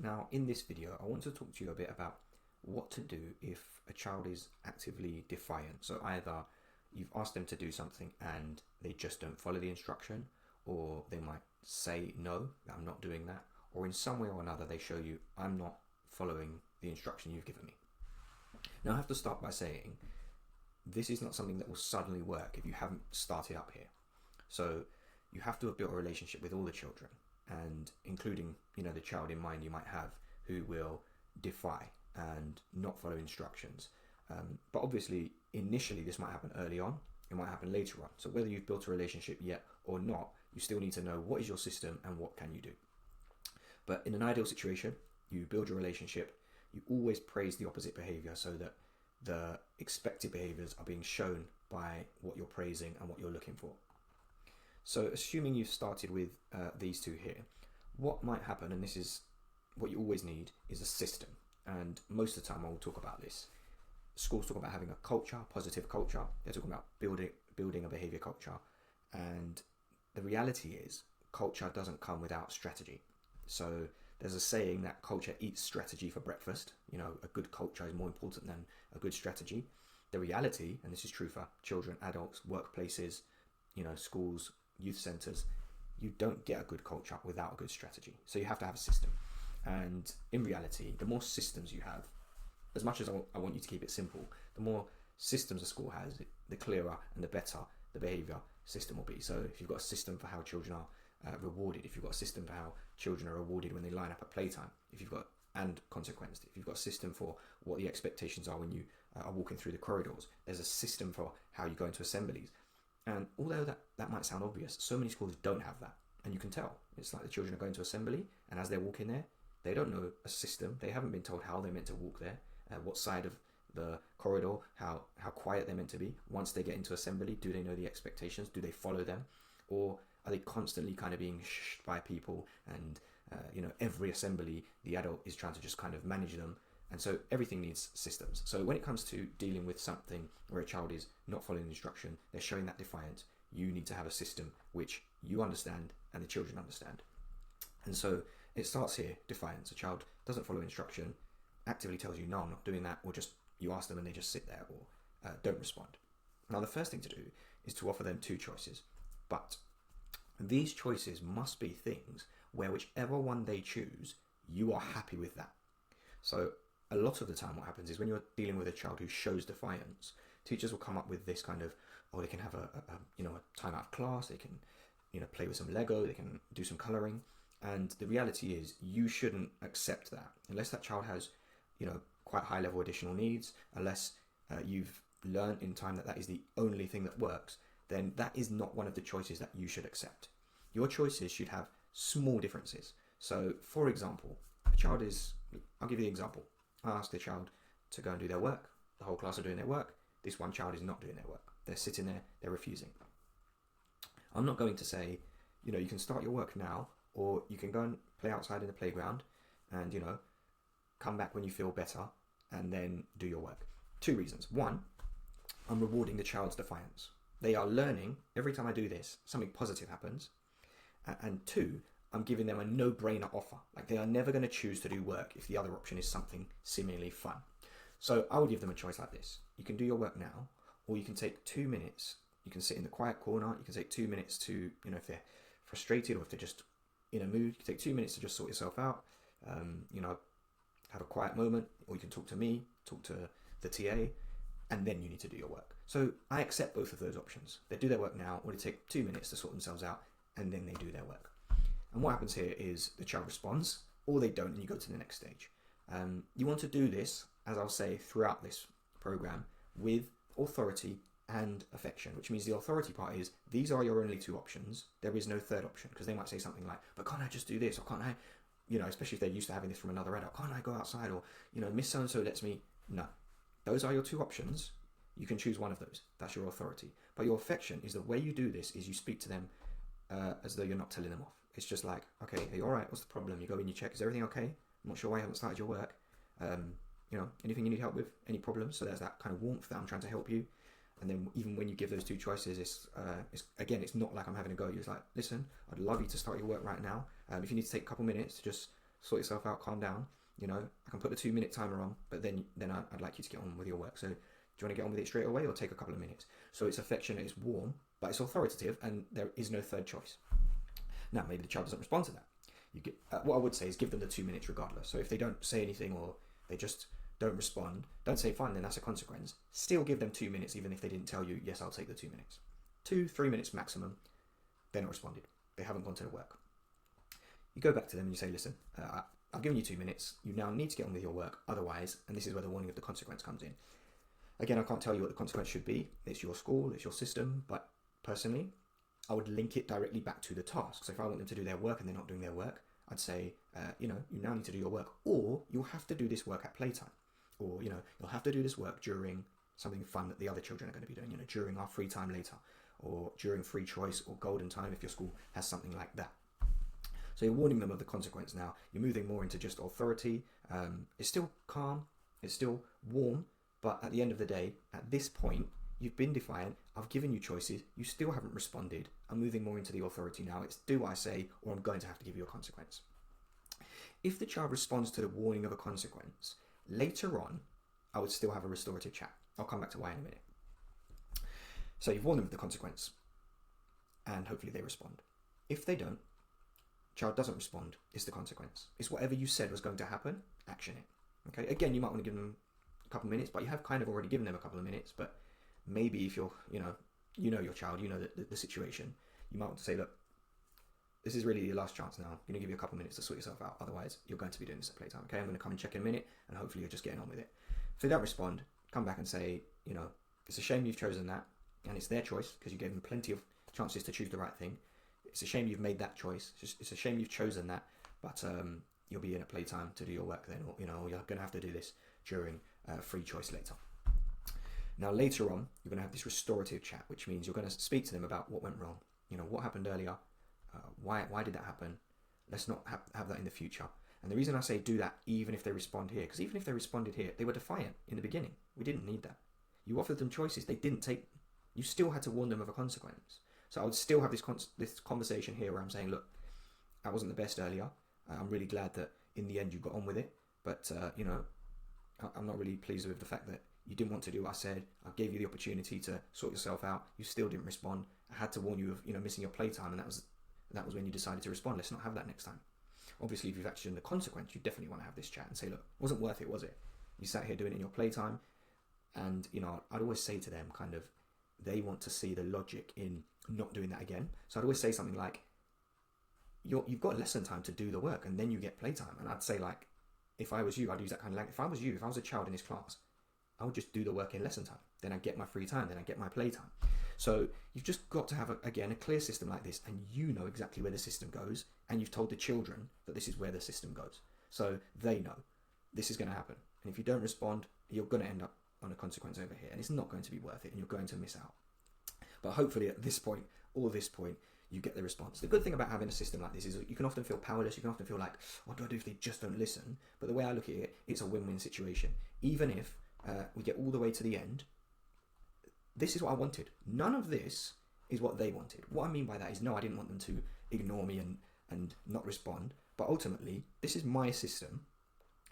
Now, in this video, I want to talk to you a bit about what to do if a child is actively defiant. So either you've asked them to do something and they just don't follow the instruction, or they might say, no, I'm not doing that, or in some way or another they show you, I'm not following the instruction you've given me. Now, I have to start by saying this is not something that will suddenly work if you haven't started up here. So you have to have built a relationship with all the children, and including, the child in mind you might have who will defy and not follow instructions. But obviously, initially, this might happen early on, it might happen later on. So whether you've built a relationship yet or not, you still need to know what is your system and what can you do. But in an ideal situation, you build your relationship, you always praise the opposite behavior so that the expected behaviors are being shown by what you're praising and what you're looking for. So assuming you've started with these two here, what might happen, and this is what you always need, is a system. And most of the time I will talk about this. Schools talk about having a culture, positive culture. They're talking about building a behavior culture. And the reality is culture doesn't come without strategy. So there's a saying that culture eats strategy for breakfast. A good culture is more important than a good strategy. The reality, and this is true for children, adults, workplaces, schools, youth centres, you don't get a good culture without a good strategy. So you have to have a system. And in reality, the more systems you have, as much as I want you to keep it simple, the more systems a school has, the clearer and the better the behaviour system will be. So if you've got a system for how children are rewarded, if you've got a system for how children are rewarded when they line up at playtime, if you've got and consequenced, if you've got a system for what the expectations are when you are walking through the corridors, there's a system for how you go into assemblies. And although that might sound obvious, so many schools don't have that. And you can tell. It's like the children are going to assembly, and as they're walking there, they don't know a system. They haven't been told how they're meant to walk there, what side of the corridor, how quiet they're meant to be. Once they get into assembly, do they know the expectations? Do they follow them? Or are they constantly kind of being shushed by people? And, every assembly, the adult is trying to just kind of manage them. And so everything needs systems. So when it comes to dealing with something where a child is not following instruction, they're showing that defiance, you need to have a system which you understand and the children understand. And so it starts here, defiance. A child doesn't follow instruction, actively tells you, no, I'm not doing that, or just you ask them and they just sit there or don't respond. Now, the first thing to do is to offer them two choices. But these choices must be things where whichever one they choose, you are happy with that. So a lot of the time what happens is when you're dealing with a child who shows defiance, teachers will come up with this kind of, they can have a time out of class, they can play with some Lego, they can do some colouring. And the reality is you shouldn't accept that unless that child has quite high level additional needs, unless you've learned in time that is the only thing that works, then that is not one of the choices that you should accept. Your choices should have small differences. So for example, I'll give you the example. I ask the child to go and do their work. The whole class are doing their work. This one child is not doing their work. They're sitting there, they're refusing. I'm not going to say, you can start your work now, or you can go and play outside in the playground and, come back when you feel better and then do your work. Two reasons. One, I'm rewarding the child's defiance. They are learning every time I do this, something positive happens. And two, I'm giving them a no-brainer offer. Like, they are never going to choose to do work if the other option is something seemingly fun. So I would give them a choice like this. You can do your work now, or you can take 2 minutes. You can sit in the quiet corner. You can take 2 minutes to, if they're frustrated or if they're just in a mood, you can take 2 minutes to just sort yourself out. Have a quiet moment, or you can talk to me, talk to the TA, and then you need to do your work. So I accept both of those options. They do their work now, or they take 2 minutes to sort themselves out, and then they do their work. And what happens here is the child responds, or they don't, and you go to the next stage. You want to do this, as I'll say, throughout this program, with authority and affection, which means the authority part is, these are your only two options. There is no third option, because they might say something like, but can't I just do this? Or can't I, especially if they're used to having this from another adult, can't I go outside? Or, Miss So-and-so lets me. No. Those are your two options. You can choose one of those. That's your authority. But your affection is the way you do this is you speak to them as though you're not telling them off. It's just like, okay, are you all right? What's the problem? You go in, you check, is everything okay? I'm not sure why you haven't started your work. Anything you need help with? Any problems? So there's that kind of warmth that I'm trying to help you. And then even when you give those two choices, it's not like I'm having a go. It's like, listen, I'd love you to start your work right now. If you need to take a couple minutes to just sort yourself out, calm down. I can put the 2-minute timer on, but then I'd like you to get on with your work. So do you want to get on with it straight away or take a couple of minutes? So it's affectionate, it's warm, but it's authoritative, and there is no third choice. Now, maybe the child doesn't respond to that. What I would say is give them the 2 minutes regardless. So if they don't say anything or they just don't respond, don't say fine, then that's a consequence. Still give them 2 minutes, even if they didn't tell you, yes, I'll take the 2 minutes. 2-3 minutes maximum. They're not responded. They haven't gone to the work. You go back to them and you say, listen, I've given you 2 minutes. You now need to get on with your work. Otherwise, and this is where the warning of the consequence comes in. Again, I can't tell you what the consequence should be. It's your school, it's your system. But personally, I would link it directly back to the task. So if I want them to do their work and they're not doing their work, I'd say, you now need to do your work, or you'll have to do this work at playtime, or you'll have to do this work during something fun that the other children are going to be doing, during our free time later, or during free choice or golden time if your school has something like that. So you're warning them of the consequence now. You're moving more into just authority. It's still calm, it's still warm, but at the end of the day, at this point, you've been defiant. I've given you choices. You still haven't responded. I'm moving more into the authority now. It's do what I say, or I'm going to have to give you a consequence. If the child responds to the warning of a consequence, later on, I would still have a restorative chat. I'll come back to why in a minute. So you've warned them of the consequence, and hopefully they respond. If they don't, child doesn't respond, it's the consequence. It's whatever you said was going to happen, action it. Okay. Again, you might want to give them a couple of minutes, but you have kind of already given them a couple of minutes. But maybe if you're, your child, the situation, you might want to say, look, this is really your last chance now. I'm going to give you a couple of minutes to sort yourself out. Otherwise, you're going to be doing this at playtime. Okay, I'm going to come and check in a minute, and hopefully you're just getting on with it. If they don't respond, come back and say, it's a shame you've chosen that, and it's their choice because you gave them plenty of chances to choose the right thing. It's a shame you've made that choice. It's a shame you've chosen that, but you'll be in at playtime to do your work then, or you're going to have to do this during free choice later. Now later on, you're going to have this restorative chat, which means you're going to speak to them about what went wrong. What happened earlier. Why did that happen? Let's not have that in the future. And the reason I say do that even if they respond here, because even if they responded here, they were defiant in the beginning. We didn't need that. You offered them choices. They didn't take them. You still had to warn them of a consequence. So I would still have this conversation here where I'm saying, look, I wasn't the best earlier. I'm really glad that in the end you got on with it. But, I'm not really pleased with the fact that you didn't want to do what I said. I gave you the opportunity to sort yourself out. You still didn't respond. I had to warn you of, missing your playtime, and that was when you decided to respond. Let's not have that next time. Obviously, if you've actually done the consequence, you definitely want to have this chat and say, look, it wasn't worth it, was it? You sat here doing it in your playtime. And, I'd always say to them kind of, they want to see the logic in not doing that again. So I'd always say something like, you've got lesson time to do the work, and then you get playtime. And I'd say, like, if I was you, I'd use that kind of language. If I was a child in this class, I would just do the work in lesson time. Then I get my free time. Then I get my playtime. So you've just got to have, a clear system like this, and you know exactly where the system goes, and you've told the children that this is where the system goes. So they know this is going to happen. And if you don't respond, you're going to end up on a consequence over here, and it's not going to be worth it, and you're going to miss out. But hopefully at this point, you get the response. The good thing about having a system like this is you can often feel powerless. You can often feel like, what do I do if they just don't listen? But the way I look at it, it's a win-win situation. Even if we get all the way to the end, this is what I wanted. None of this is what they wanted. What I mean by that is, no, I didn't want them to ignore me and not respond. But ultimately, this is my system.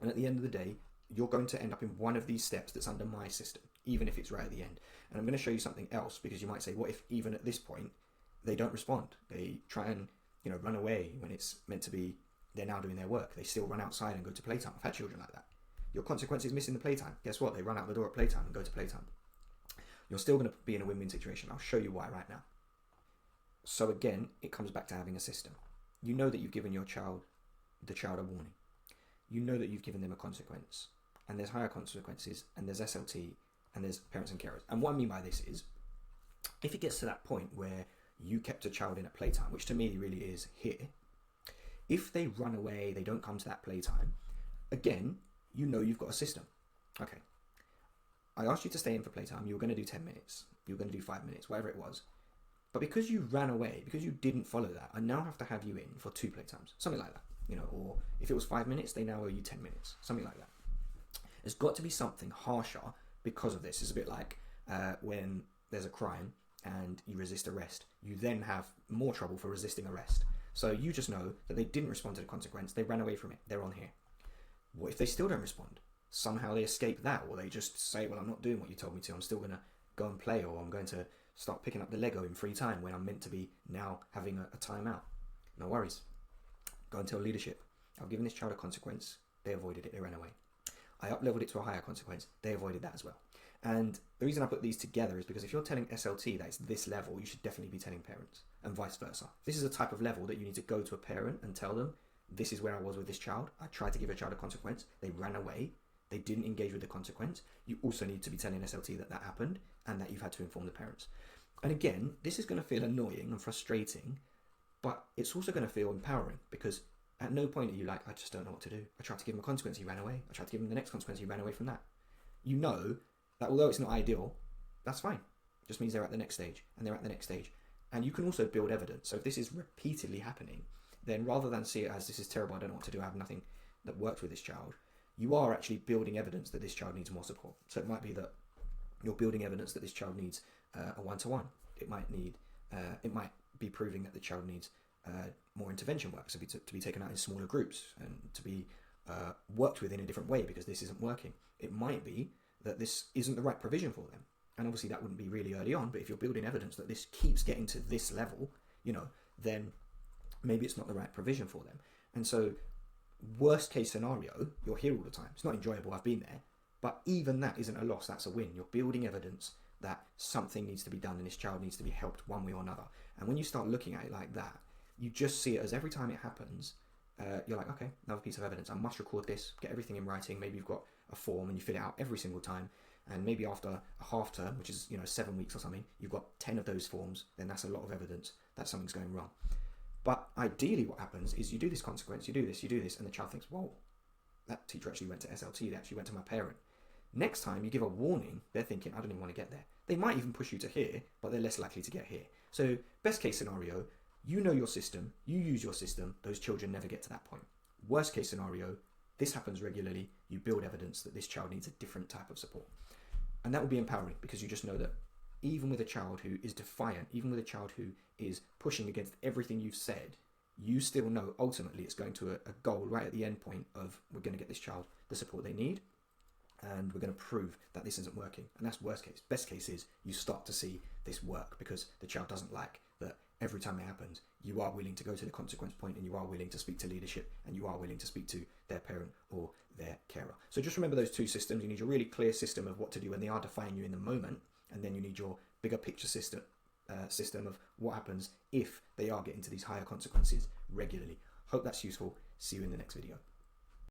And at the end of the day, you're going to end up in one of these steps that's under my system, even if it's right at the end. And I'm going to show you something else, because you might say, what if even at this point, they don't respond? They try and, run away when it's meant to be, they're now doing their work. They still run outside and go to playtime. I've had children like that. Your consequence is missing the playtime. Guess what? They run out the door at playtime and go to playtime. You're still going to be in a win-win situation. I'll show you why right now. So again, it comes back to having a system. You know that you've given the child a warning. You know that you've given them a consequence. And there's higher consequences, and there's SLT, and there's parents and carers. And what I mean by this is, if it gets to that point where you kept a child in at playtime, which to me really is here, if they run away, they don't come to that playtime, again, you've got a system. Okay, I asked you to stay in for playtime. You were going to do 10 minutes. You were going to do 5 minutes, whatever it was. But because you ran away, because you didn't follow that, I now have to have you in for 2 playtimes. Something like that. Or if it was 5 minutes, they now owe you 10 minutes. Something like that. There's got to be something harsher because of this. It's a bit like when there's a crime and you resist arrest. You then have more trouble for resisting arrest. So you just know that they didn't respond to the consequence, they ran away from it, they're on here. What if they still don't respond? Somehow they escape that, or they just say, well, I'm not doing what you told me to, I'm still going to go and play, or I'm going to start picking up the Lego in free time when I'm meant to be now having a timeout. No worries. Go and tell leadership, I've given this child a consequence, they avoided it, they ran away. I up-leveled it to a higher consequence, they avoided that as well. And the reason I put these together is because if you're telling SLT that it's this level, you should definitely be telling parents, and vice versa. This is a type of level that you need to go to a parent and tell them, this is where I was with this child. I tried to give a child a consequence. They ran away. They didn't engage with the consequence. You also need to be telling SLT that that happened and that you've had to inform the parents. And again, this is going to feel annoying and frustrating, but it's also going to feel empowering, because at no point are you like, I just don't know what to do. I tried to give him a consequence, he ran away. I tried to give him the next consequence, he ran away from that. You know that although it's not ideal, that's fine. It just means they're at the next stage, and they're at the next stage. And you can also build evidence. So if this is repeatedly happening, then rather than see it as this is terrible, I don't know what to do, I have nothing that works with this child, you are actually building evidence that this child needs more support. So it might be that you're building evidence that this child needs a one-to-one. It might be proving that the child needs more intervention work, so to be taken out in smaller groups and to be worked with in a different way because this isn't working. It might be that this isn't the right provision for them. And obviously that wouldn't be really early on, but if you're building evidence that this keeps getting to this level, then maybe it's not the right provision for them. And so worst case scenario, you're here all the time. It's not enjoyable, I've been there, but even that isn't a loss, that's a win. You're building evidence that something needs to be done and this child needs to be helped one way or another. And when you start looking at it like that, you just see it as every time it happens, you're like, okay, another piece of evidence. I must record this, get everything in writing. Maybe you've got a form and you fill it out every single time. And maybe after a half term, which is 7 weeks or something, you've got 10 of those forms, then that's a lot of evidence that something's going wrong. But ideally what happens is you do this consequence, you do this, and the child thinks, whoa, that teacher actually went to SLT, they actually went to my parent. Next time you give a warning, they're thinking, I don't even want to get there. They might even push you to here, but they're less likely to get here. So best case scenario, you know your system, you use your system, those children never get to that point. Worst case scenario, this happens regularly, you build evidence that this child needs a different type of support. And that will be empowering because you just know that even with a child who is defiant, even with a child who is pushing against everything you've said, you still know ultimately it's going to a goal right at the end point of we're going to get this child the support they need and we're going to prove that this isn't working. And that's worst case. Best case is you start to see this work because the child doesn't like that every time it happens, you are willing to go to the consequence point and you are willing to speak to leadership and you are willing to speak to their parent or their carer. So just remember those two systems. You need your really clear system of what to do when they are defying you in the moment, and then you need your bigger picture system of what happens if they are getting to these higher consequences regularly. Hope that's useful. See you in the next video.